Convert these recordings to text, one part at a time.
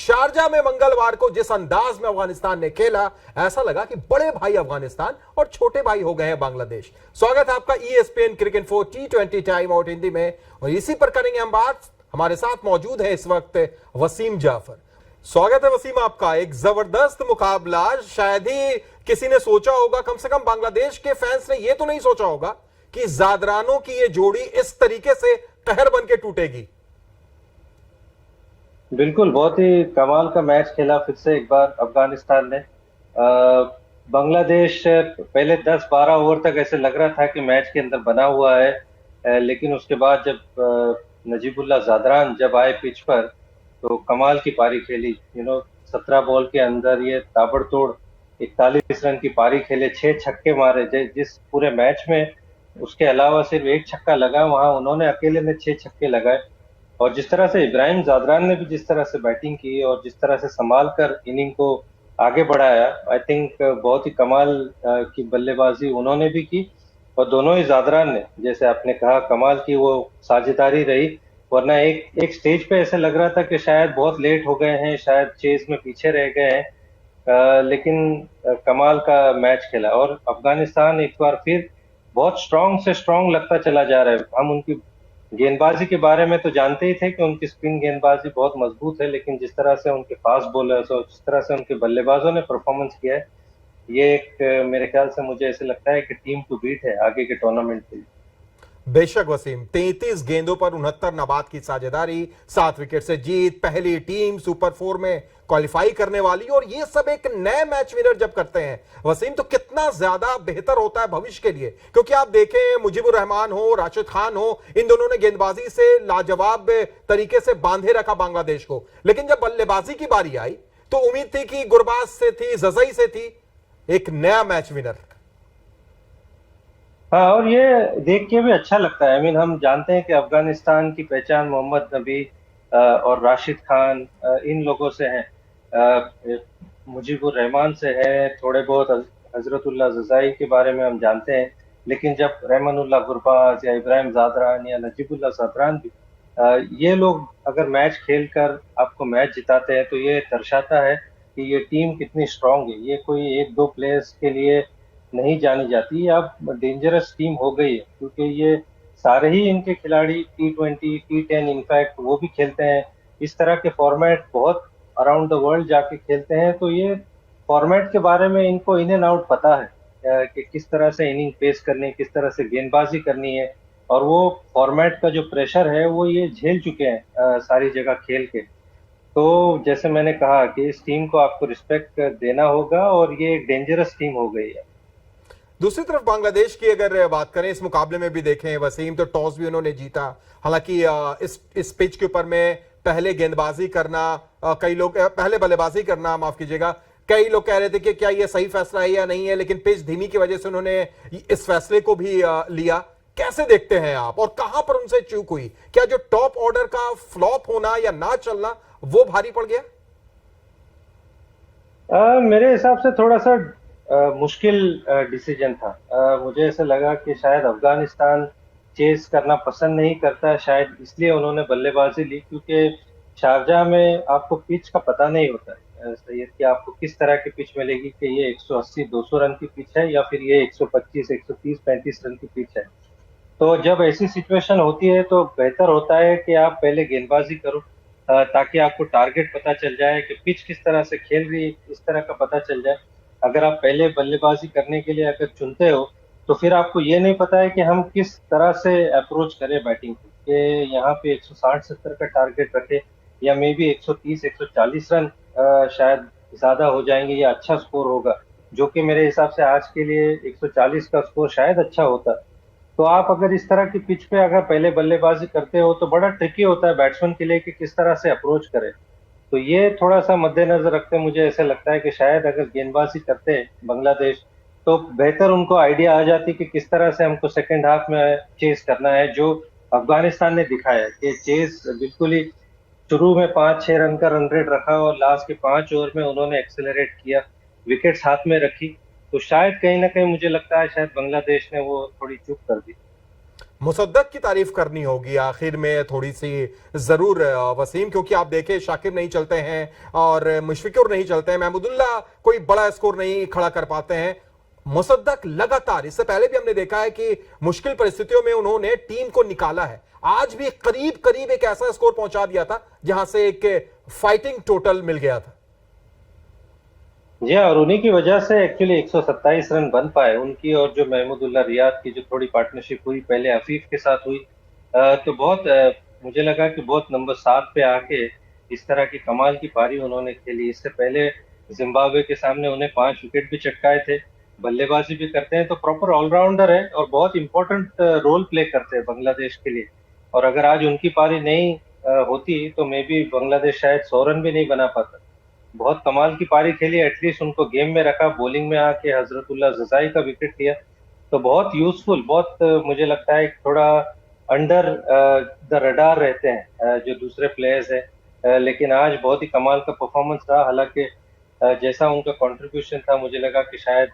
Sharjah में मंगलवार को जिस अंदाज में अफगानिस्तान ने खेला, ऐसा लगा कि बड़े भाई अफगानिस्तान और छोटे भाई हो गए हैं बांग्लादेश। स्वागत है आपका ESPN cricket info T20 time out Hindi में, और इसी पर करेंगे हम बात। हमारे साथ मौजूद है इस वक्त वसीम जाफर। स्वागत है वसीम आपका। एक जबरदस्त मुकाबला, शायद ही किसी ने सोचा होगा, कम से कम बांग्लादेश के फैंस ने यह तो नहीं सोचा होगा कि जादरानों की ये जोड़ी इस तरीके से कहर बन के टूटेगी। बिल्कुल, बहुत ही कमाल का मैच खेला फिर से एक बार अफगानिस्तान ने। बांग्लादेश पहले 10-12 ओवर तक ऐसे लग रहा था कि मैच के अंदर बना हुआ है, लेकिन उसके बाद जब नजीबुल्लाह जादरान जब आए पिच पर तो कमाल की पारी खेली। 17 बॉल के अंदर ये ताबड़तोड़ 41 रन की पारी खेले, 6 छक्के मारे। जिस पूरे मैच में उसके अलावा सिर्फ एक छक्का लगा, वहां उन्होंने अकेले ने 6 छक्के लगाए। और जिस तरह से इब्राहिम जादरान ने भी जिस तरह से बैटिंग की और जिस तरह से संभाल कर इनिंग को आगे बढ़ाया, आई थिंक बहुत ही कमाल की बल्लेबाजी उन्होंने भी की। और दोनों ही जादरान ने, जैसे आपने कहा, कमाल की वो साझेदारी रही। वरना एक स्टेज पे ऐसे लग रहा था कि शायद बहुत लेट हो गए हैं, शायद चेस में पीछे रह गए हैं, लेकिन कमाल का मैच खेला। और अफगानिस्तान एक बार फिर बहुत स्ट्रांग से स्ट्रांग लगता चला जा रहा है। हम उनकी गेंदबाजी के बारे में तो जानते ही थे कि उनकी स्पिन गेंदबाजी बहुत मजबूत है, लेकिन जिस तरह से उनके फास्ट बॉलर्स और जिस तरह से उनके बल्लेबाजों ने परफॉर्मेंस किया है, ये एक मेरे ख्याल से मुझे ऐसे लगता है कि टीम टू बीट है आगे के टूर्नामेंट के लिए। बेशक वसीम, 33 गेंदों पर 69 नबात की साझेदारी, 7 विकेट से जीत, पहली टीम सुपर 4 में क्वालिफाई करने वाली, और ये सब एक नए मैच विनर जब करते हैं वसीम, तो कितना ज्यादा बेहतर होता है भविष्य के लिए। क्योंकि आप देखें, मुजीबुर रहमान हो, राशिद खान हो, इन दोनों ने गेंदबाजी से लाजवाब तरीके से बांधे रखा बांग्लादेश को, लेकिन जब बल्लेबाजी की बारी आई तो उम्मीद थी कि गुरबाज से थी, जजई से थी, एक नया मैच विनर। हाँ, और ये देख के भी अच्छा लगता है। हम जानते हैं कि अफगानिस्तान की पहचान मोहम्मद नबी और राशिद खान, इन लोगों से है, मुजीबुर रहमान से है, थोड़े बहुत हजरतुल्लाह जजाई के बारे में हम जानते हैं। लेकिन जब रहमानुल्लाह गुरबाज या इब्राहिम जादरान या नजीबुल्लाह जादरान भी, ये लोग अगर मैच खेलकर आपको मैच जिताते हैं, तो ये दर्शाता है कि ये टीम कितनी स्ट्रांग है। ये कोई एक दो प्लेयर्स के लिए नहीं जानी जाती, अब डेंजरस टीम हो गई है, क्योंकि ये सारे ही इनके खिलाड़ी T20, T10 इनफैक्ट वो भी खेलते हैं। इस तरह के फॉर्मेट बहुत अराउंड द वर्ल्ड जाके खेलते हैं, तो ये फॉर्मेट के बारे में इनको इन एंड आउट पता है कि किस तरह से इनिंग पेश करनी है, किस तरह से गेंदबाजी करनी है। और वो फॉर्मेट का जो प्रेशर है वो ये झेल चुके हैं सारी जगह खेल के। तो जैसे मैंने कहा कि इस टीम को आपको रिस्पेक्ट देना होगा, और ये एक डेंजरस टीम हो गई है। दूसरी तरफ बांग्लादेश की अगर बात करें, इस मुकाबले में भी देखें वसीम, तो टॉस भी उन्होंने जीता। हालांकि इस पिच के ऊपर में पहले गेंदबाजी करना, कई लोग पहले बल्लेबाजी करना, माफ कीजिएगा, कई लोग कह रहे थे कि क्या ये सही फैसला है या नहीं है, लेकिन पिच धीमी की वजह से उन्होंने इस फैसले को भी लिया। कैसे देखते हैं आप, और कहां पर उनसे चूक हुई? क्या जो टॉप ऑर्डर का फ्लॉप होना या ना चलना वो भारी पड़ गया? मेरे हिसाब से थोड़ा सा मुश्किल डिसीजन था। मुझे ऐसा लगा कि शायद अफगानिस्तान चेस करना पसंद नहीं करता, शायद इसलिए उन्होंने बल्लेबाजी ली, क्योंकि शारजाह में आपको पिच का पता नहीं होता है सैयद कि आपको किस तरह की पिच मिलेगी, कि ये 180-200 रन की पिच है या फिर ये 125, 130, 35 रन की पिच है। तो जब ऐसी सिचुएशन होती है तो बेहतर होता है कि आप पहले गेंदबाजी करो, ताकि आपको टारगेट पता चल जाए कि पिच किस तरह से खेल रही है, इस तरह का पता चल जाए। अगर आप पहले बल्लेबाजी करने के लिए अगर चुनते हो, तो फिर आपको ये नहीं पता है कि हम किस तरह से अप्रोच करें बैटिंग को, कि यहाँ पे 160-70 का टारगेट रखे, या मे बी 130-140 रन शायद ज्यादा हो जाएंगे या अच्छा स्कोर होगा, जो कि मेरे हिसाब से आज के लिए 140 का स्कोर शायद अच्छा होता। तो आप अगर इस तरह की पिच पे अगर पहले बल्लेबाजी करते हो, तो बड़ा ट्रिकी होता है बैट्समैन के लिए कि किस तरह से अप्रोच करे। तो ये थोड़ा सा मद्देनजर रखते मुझे ऐसा लगता है कि शायद अगर गेंदबाजी करते बांग्लादेश, तो बेहतर उनको आइडिया आ जाती कि किस तरह से हमको सेकंड हाफ में चेस करना है। जो अफगानिस्तान ने दिखाया कि चेस बिल्कुल ही शुरू में 5-6 रन का रन रेट रखा, और लास्ट के 5 ओवर में उन्होंने एक्सेलरेट किया, विकेट्स हाथ में रखी। तो शायद कहीं ना कहीं मुझे लगता है शायद बांग्लादेश ने वो थोड़ी चूक कर दी। मुसद्दक की तारीफ करनी होगी आखिर में थोड़ी सी जरूर वसीम, क्योंकि आप देखें शाकिर नहीं चलते हैं और मुशफिकुर नहीं चलते हैं, महमूदुल्लाह कोई बड़ा स्कोर नहीं खड़ा कर पाते हैं। मुसद्दक लगातार, इससे पहले भी हमने देखा है कि मुश्किल परिस्थितियों में उन्होंने टीम को निकाला है। आज भी करीब करीब एक ऐसा स्कोर पहुंचा दिया था जहां से एक फाइटिंग टोटल मिल गया था। जी हाँ, और उन्हीं की वजह से एक्चुअली 127 रन बन पाए उनकी, और जो महमूदुल्लाह रियाद की जो थोड़ी पार्टनरशिप हुई पहले हफीफ के साथ हुई, तो बहुत मुझे लगा कि बहुत नंबर 7 पे आके इस तरह की कमाल की पारी उन्होंने खेली। इससे पहले जिम्बाब्वे के सामने उन्हें 5 विकेट भी चटकाए थे, बल्लेबाजी भी करते हैं, तो प्रॉपर ऑलराउंडर है और बहुत इंपॉर्टेंट रोल प्ले करते हैं बांग्लादेश के लिए। और अगर आज उनकी पारी नहीं होती तो मे बी बांग्लादेश शायद 100 रन भी नहीं बना पाता। बहुत कमाल की पारी खेली, एटलीस्ट उनको गेम में रखा, बॉलिंग में आके हजरतुल्लाह जजाई का विकेट लिया, तो बहुत यूजफुल, बहुत मुझे लगता है थोड़ा अंडर द रडार रहते हैं जो दूसरे प्लेयर्स हैं, लेकिन आज बहुत ही कमाल का परफॉर्मेंस रहा। हालांकि जैसा उनका कंट्रीब्यूशन था, मुझे लगा कि शायद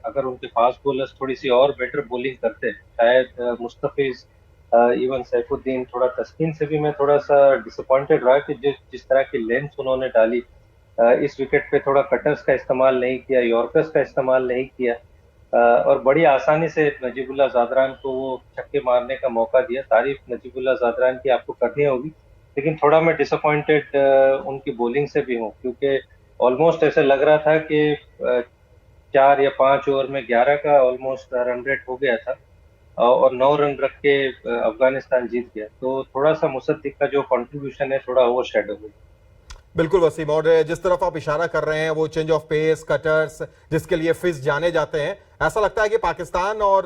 अगर उनके फास्ट बॉलर्स थोड़ी सी और बेटर बॉलिंग करते, शायद मुस्तफिज, इवन सैफुद्दीन, थोड़ा तस्कीन से भी मैं थोड़ा सा डिसअपॉइंटेड रहा कि जिस तरह की लेंथ उन्होंने डाली, इस विकेट पे थोड़ा कटर्स का इस्तेमाल नहीं किया, यॉर्कर्स का इस्तेमाल नहीं किया, और बड़ी आसानी से नजीबुल्लाह ज़ादरान को वो छक्के मारने का मौका दिया। तारीफ नजीबुल्लाह ज़ादरान की आपको करनी होगी, लेकिन थोड़ा मैं डिसअपॉइंटेड उनकी बॉलिंग से भी हूँ, क्योंकि ऑलमोस्ट ऐसे लग रहा था कि 4 या 5 ओवर में 11 का ऑलमोस्ट रन रेट हो गया था, और 9 रन रख के अफगानिस्तान जीत गया। तो थोड़ा सा मुसद्दिक का जो कंट्रीब्यूशन है थोड़ा ओवर शेडो हुई। बिल्कुल वसीम, और जिस तरफ आप इशारा कर रहे हैं वो चेंज ऑफ पेस, कटर्स, जिसके लिए फिज जाने जाते हैं, ऐसा लगता है कि पाकिस्तान और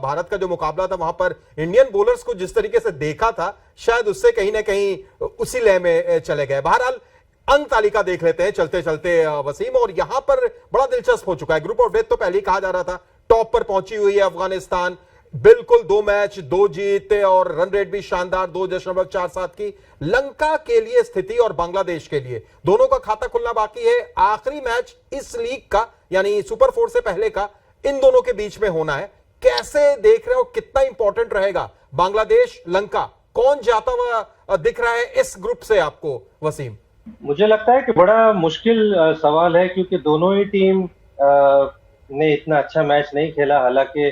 भारत का जो मुकाबला था वहां पर इंडियन बॉलर्स को जिस तरीके से देखा था, शायद उससे कहीं ना कहीं उसी लय में चले गए। बहरहाल अंक तालिका देख लेते हैं चलते चलते वसीम, और यहां पर बड़ा दिलचस्प हो चुका है। ग्रुप ऑफ डेथ तो पहले ही कहा जा रहा था टॉप पर पहुंची हुई है अफगानिस्तान, बिल्कुल 2 मैच 2 जीत और रन रेट भी शानदार 2.47 की। लंका के लिए स्थिति और बांग्लादेश के लिए दोनों का खाता खुलना बाकी है। आखिरी मैच इस लीग का यानी सुपर 4 से पहले का इन दोनों के बीच में होना है। कैसे देख रहे हो, कितना इंपॉर्टेंट रहेगा बांग्लादेश लंका, कौन जाता हुआ दिख रहा है इस ग्रुप से आपको वसीम? मुझे लगता है कि बड़ा मुश्किल सवाल है, क्योंकि दोनों ही टीम ने इतना अच्छा मैच नहीं खेला। हालांकि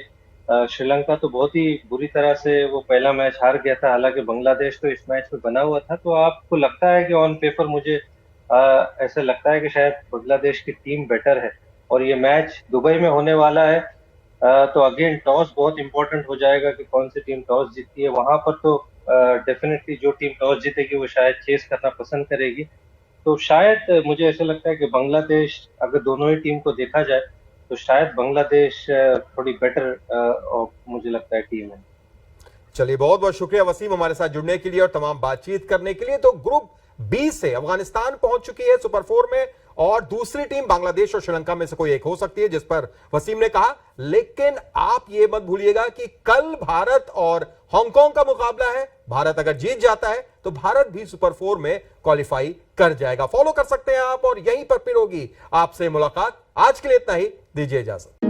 श्रीलंका तो बहुत ही बुरी तरह से वो पहला मैच हार गया था, हालांकि बांग्लादेश तो इस मैच में बना हुआ था। तो आपको लगता है कि ऑन पेपर मुझे ऐसा लगता है कि शायद बांग्लादेश की टीम बेटर है, और ये मैच दुबई में होने वाला है। तो अगेन टॉस बहुत इंपॉर्टेंट हो जाएगा कि कौन सी टीम टॉस जीतती है। वहां पर तो डेफिनेटली जो टीम टॉस जीतेगी वो शायद चेस करना पसंद करेगी। तो शायद मुझे ऐसा लगता है कि बांग्लादेश, अगर दोनों ही टीम को देखा जाए तो शायद बांग्लादेश थोड़ी बेटर मुझे लगता है टीम है। चलिए, बहुत बहुत शुक्रिया वसीम हमारे साथ जुड़ने के लिए और तमाम बातचीत करने के लिए। तो ग्रुप बी से अफगानिस्तान पहुंच चुकी है सुपर 4 में, और दूसरी टीम बांग्लादेश और श्रीलंका में से कोई एक हो सकती है, जिस पर वसीम ने कहा। लेकिन आप ये मत भूलिएगा कि कल भारत और हांगकांग का मुकाबला है। भारत अगर जीत जाता है तो भारत भी सुपर 4 में क्वालिफाई कर जाएगा। फॉलो कर सकते हैं आप, और यहीं पर फिर होगी आपसे मुलाकात। आज के लिए इतना ही, दीजिए इजाजत।